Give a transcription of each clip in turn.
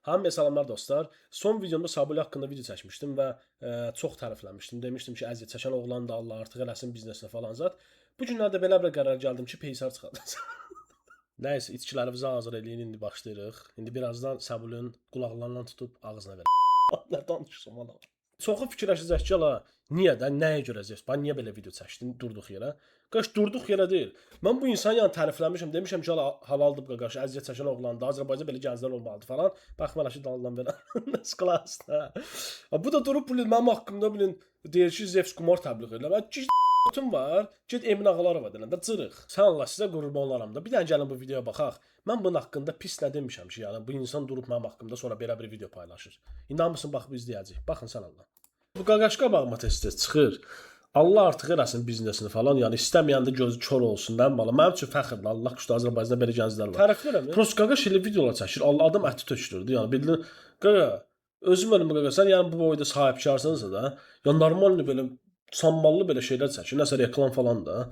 Hamıya salamlar dostlar. Son videomda Sabuli haqqında video çəkmişdim və çox tərifləmişdim. Demişdim ki, əziyyət çəkən oğlan da Allah artıq eləsin biznesinə falan zat. Bu günlərdə belə bir qərar gəldim ki, peysar çıxardım. Nəysə, içkilərimizi hazır eləyin, indi başlayırıq. İndi birazdan Sabulinin qulaqlarından tutub ağzına verəcəm. Nə danışırsam ana. Çoxu fikirləşəcək ki, ala, niyə də, nəyə görə zəfs? Bax, niyə belə video çəkdin durduq yerə? Qaş, durduq yerə deyil. Mən bu insanı yəni tərifləmişəm, demişəm ki, ala, halaldır bu qaş, əziyyət çəkən oğlandı, Azərbaycanda belə gənclər olmalıdır falan. Baxmayaraq ki, dalından belə. Nasqlasda. Bu da durub bilin, mənim haqqımda bilin, deyir ki, zəfs qumar təbliğ edirlər. Tüm var. Get Emin Ağalarova deyəndə cırıq. Sən Allah sizə qurban olaram da. Bir dənə gəlin bu videoya baxaq. Mən bunun haqqında pis nə demişəm ki, yəni bu insan durub mənim haqqımda sonra belə bir video paylaşır. İndi hamısını baxıb izləyəcəyik. Baxın sən Allah. Bu qaqaş qabağıma tez-tez çıxır. Allah artıq eləsin biznesini falan. Yəni istəməyəndə gözü kör olsun. Mənim üçün fəxrdir. Allah quşda Azərbaycanda belə gənclər var. Tərəflərəm. Prosta qaqaş ilə videolar çəkir. Allah adam əti tökülürdü. Yəni bildin qaqa özüm ölüm qaqa sən yəni bu boyda sahibkarsansa da, ya normal belə sammallı belə şeylər çəkir. Nəsə reklam falan da.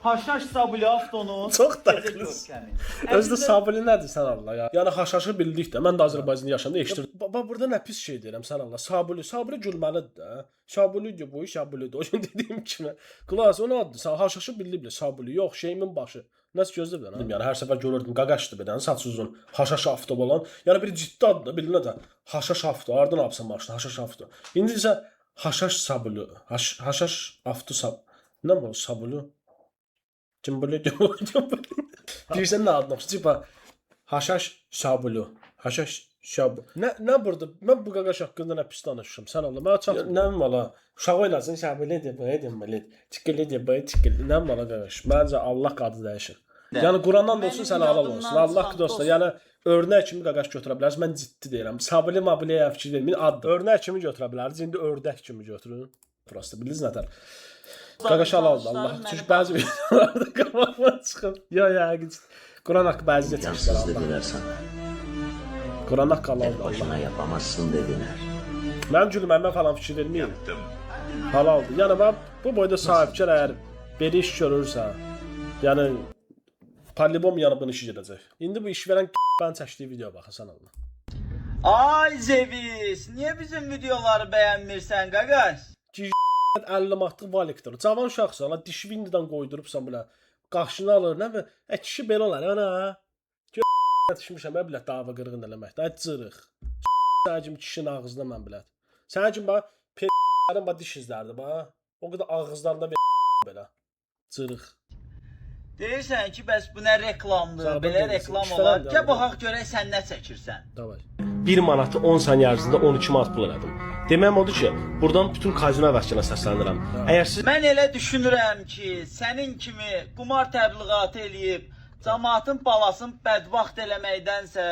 Haşhaş Sabuli Avtonun çox dəqiqdir. Özdə Sabuli nədir sən Allah ya? Yəni haşhaşı bildik də. Mən də Azərbaycanda yaşamda eşidirdim. Bax burada nə pis şey deyirəm sən Allah. Sabuli gülməlidir də. Sabulidir bu, Sabulidir. O gün dediyim kimi. Qulaq ona addır. Sən haşhaşı bildi bilə Sabuli. Yox, şeyimin başı. Nəsə gözləmirəm. Yəni hər səfər görürdüm qaqaşdı belə, saç uzun, haşhaş avto olan. Yəni bir ciddi addır, bilinə də. Haşhaş avto, hardan alsan maşını, haşhaş avto. İndi isə haşhaş Sabuli, haşhaş avto nə bu Sabuli? Cimbuli. Deyirsən nə adını? Tipa haşhaş Sabuli, haşhaş Sabuli. Nə burada? Mən bu qaqaş haqqında nə pis danışmışam. Sən Allah, mənə çat. Nə valla? Uşaq oynasın Sabulidir, bu edim belə. Tikilidir, bu tikili. Nə valla qaqaş? Məncə Allah qadı dəyişir. Yəni Qurandan da olsun sən halal olsun. Allah dostlar, yəni örnək kimi qaqaş götürə bilərsiniz. Mən ciddi deyirəm. Sabuli mabuliyə fikir verməyin. Örnək kimi götürə bilərsiniz. İndi ördək kimi götürün. Prosta bildiniz nətər? Qaqaş halaldır. Allah. Çünki bəzi videolarda qabağıma çıxıb. Ya, Quran haqqı bəzi çəkirlər. Quran haqqı halaldır. Başına yapamazsın dediler. Mənim gülməyimə falan fikir verməyin. Halaldır. Yəni mən bu boyda sahibkar əgər belə iş görürsə, yəni Palibom yəni bunu işi gedəcək. İndi bu iş verən ben çəkdiyi videoya baxın sən Allah. Ay Zevis, niye bizim videoları beğenmirsən qaqaş? 50 matlıq valektor. Cavan uşaqsan, dişi vindidən qoydurubsan belə. Qaşını alır, nə və kişi belə olar, ana. Düşmüşəm mən bilət dava qırğın eləməkdə. Cırıq. Səcim kişinin ağzına mən bilət. Səcim bax, p***lərin bax diş izlərdi bax. O qədər ağızlarında belə. Cırıq. Deyirsən ki, bəs bu nə reklamdır, Sağ belə deyirsən, reklam işləyən olar. də Gəl var. baxaq görək sən nə çəkirsən. Davay. 1 manatı 10 saniyə ərzində 12 manat pul elədim. Deməyim odur ki, buradan bütün kazino vəskinə səslənirəm. Əgər siz Mən elə düşünürəm ki, sənin kimi qumar təbliğatı eləyib, cəmaatın balasını bədbaxt eləməkdənsə,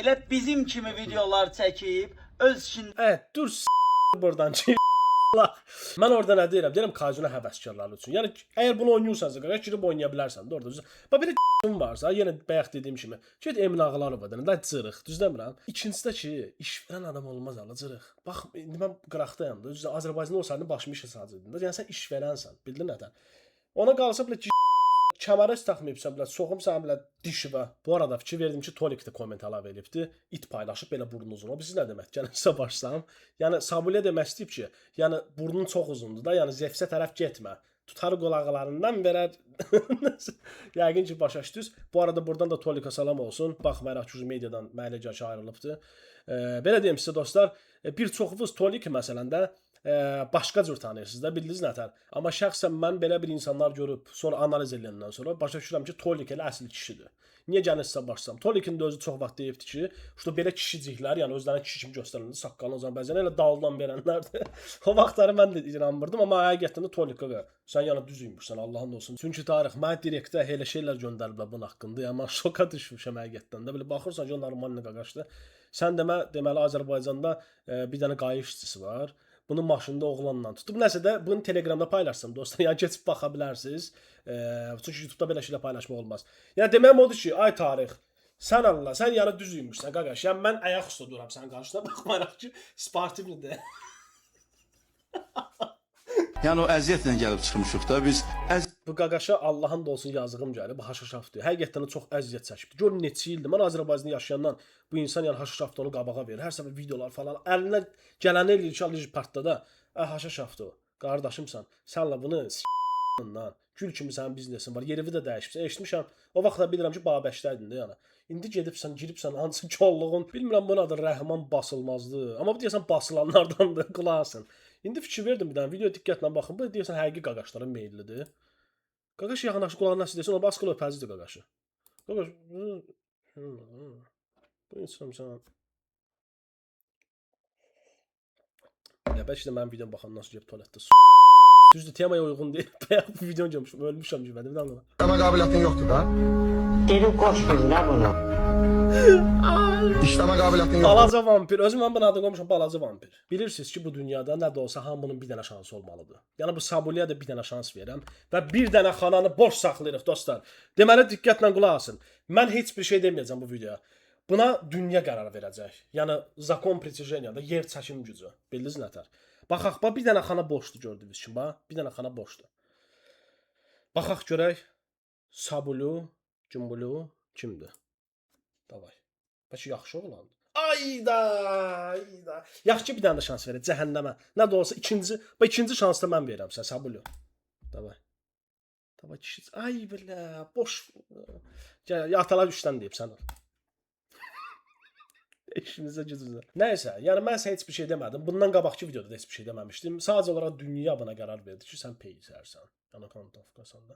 elə bizim kimi videolar çəkib, öz işində dur buradan ki. Mən orada nə deyirəm? Deyirəm kazino həvəskarları üçün. Yəni əgər bunu oynayırsansa, qardaş girib oynaya bilərsən də orada. Bax belə varsa, yenə bayaq dediyim kimi, get Emin Ağalarovadan, da cırıq, düz demirəm? İkincisi də ki, iş verən adam olmaz ala cırıq. Bax, indi mən qıraqdayam da, düzdür, Azərbaycanda olsaydım başımı işə sacırdım da. Yəni sən iş verənsən, bildin nədən? Ona qalsa belə kəmərə taxmayıbsan belə, soxumsan belə dişivə. Bu arada fikir verdim ki, Tolik də komment əlavə edibdi. İt paylaşıb belə burnu uzun. O biz nə demək? Gəlin sizə başlayım. Yəni Sabuliyə demək istəyib ki, yəni burnun çox uzundur da, yəni zəfsə tərəf getmə. Tutar qulaqlarından verər. Yəqin ki, başa düşdünüz. Bu arada buradan da Tolika salam olsun. Baxmayaraq ki, mediadan məhəlləgəşə ayrılıbdı. Belə deyim sizə dostlar, bir çoxunuz Tolik məsələn də başqa cür tanıyırsınız da, bildiniz nətər. Amma şəxsən mən belə bir insanlar görüb, sonra analiz edəndən sonra başa düşürəm ki, Tolik elə əsl kişidir. Niyə gəlin sizə başlasam? Tolikin də özü çox vaxt deyibdi ki, işte belə kişiciklər, yəni özlərini kişi kimi göstərilir, saqqalını o zaman bəzən elə daldan verənlərdir. O vaxtları mən də inanmırdım, amma həqiqətən də Tolikə sən yəni düzüymüşsən, Allahın olsun. Çünki tarix mənə direktə elə şeylər göndəriblər bunun haqqında. Yəni mən şoka düşmüşəm həqiqətən də. Belə baxırsan ki, normal nə qaqaşdı. Sən deməli Azərbaycanda bir dənə qayıq işçisi var. Bunun maşında oğlanla tutub. Nəsə də bunu Telegramda paylaşsam dostlar. Yəni keçib baxa bilərsiniz. Çünki YouTube'da belə şeylə paylaşmaq olmaz. Yəni deməyim odur ki, ay tarix, sən Allah, sən yəni düzüymüşsən qaqaş. Yəni mən ayaq üstə duram sənin qarşına. Baxmayaraq ki, sportivlidir. Yəni o əziyyətlə gəlib çıxmışıq da biz. Bu qaqaşa Allahın da olsun yazığım gəlir. Bu haşaşafdır. Həqiqətən də çox əziyyət çəkibdi. Gör neçə ildir. Mən Azərbaycanda yaşayandan bu insan yəni haşaşafdı onu qabağa verir. Hər səfər videolar falan əlinə gələni eləyir ki, alır partda. Haşaşafdı o. Qardaşımsan. Sənlə bunu s***dan. Gül kimi sənin biznesin var. Yerivi də dəyişibsən. Eşitmişəm. O vaxt da bilirəm ki, Babəkdəydin də yəni. İndi gedibsən, giribsən hansı kolluğun. Bilmirəm bunun adı Rəhman basılmazdı. Amma bu deyəsən basılanlardandır. Qulaqsın. İndi fikir verdim bir dənə. Video diqqətlə baxın. Bu deyəsən həqiqi qaqaşlara meyllidir. Qaqaş yaxınlaşıb qulağına nəsə desən, o baskılı öpəzidir qaqaşı. Qaqaş. Bu insan sən. Ya bəlkə də mənim videom baxandan sonra gəlib tualetdə düzdür, temaya uyğun deyil. Bayaq bu videonu görmüşüm, ölmüşəm gibi. Bir dənə. İşləmə qabiliyyətin yoxdur da. Dedim qoşmayın la bunu. İşləmə qabiliyyətin yoxdur. Balaca vampir. Özüm mən buna adını qoymuşam, balaca vampir. Bilirsiniz ki, bu dünyada nə də olsa hamının bir dənə şansı olmalıdır. Yəni bu Sabuliyə də bir dənə şans verirəm və bir dənə xananı boş saxlayırıq dostlar. Deməli diqqətlə qulaq asın. Mən heç bir şey deməyəcəm bu videoya. Buna dünya qərar verəcək. Yəni zakon pritijeniyada yer çəkim gücü. Bildiniz nətər? Baxaq, bir dənə xana boşdur gördünüz kimi, bax. Bir dənə xana boşdur. Baxaq görək. Sabulu, Cumbulu kimdir? Davay. Bəlkə yaxşı oğlandır. Ayda. Yaxşı ki bir dənə də şans verək cəhənnəmə. Nə də olsa ikinci şansda mən verirəm sən Sabulu. Davay. Davay kişi. Ay belə boş. Gəl, atalar 3-dən deyib sən. İşimizə gücümüzə. Nəysə, yəni mən sən heç bir şey demədim. Bundan qabaqki videoda da heç bir şey deməmişdim. Sadəcə olaraq dünya buna qərar verdi ki, sən peysərsən. Yəni kontovkasan da.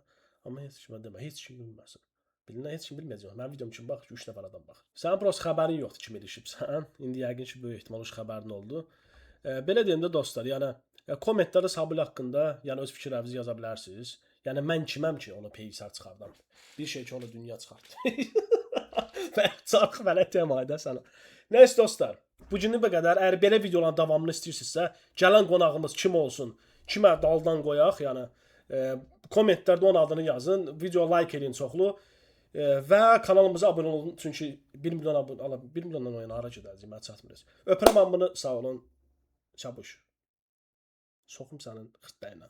Amma heç kimə demə, heç kim bilməsin. Bilinə heç kim bilməyəcək. Mənim videom üçün bax, 3 nəfər adam baxır. Sənin prosta xəbərin yoxdur kim erişibsən. İndi yəqin ki, böyük ehtimal o xəbərin oldu. Belə deyim də dostlar, yəni kommentlərdə Sabul haqqında, yəni öz fikirlərinizi yaza bilərsiniz. Yəni mən kiməm ki, onu peysər çıxardım. Bir şey ki, onu dünya çıxartdı. Çox belə temaydı sənə. Nəysə dostlar, bu günlük bu qədər. Əgər belə videoların davamını istəyirsinizsə, gələn qonağımız kim olsun, kimə daldan qoyaq, yəni kommentlərdə onun adını yazın, video like edin çoxlu və kanalımıza abunə olun, çünki 1 milyon abunə, 1 milyondan oyuna hara gedəcəyik, mən çatmırız. Öpürəm hamını, sağ olun, çabuş. Soxum sənin xırtdəyinə.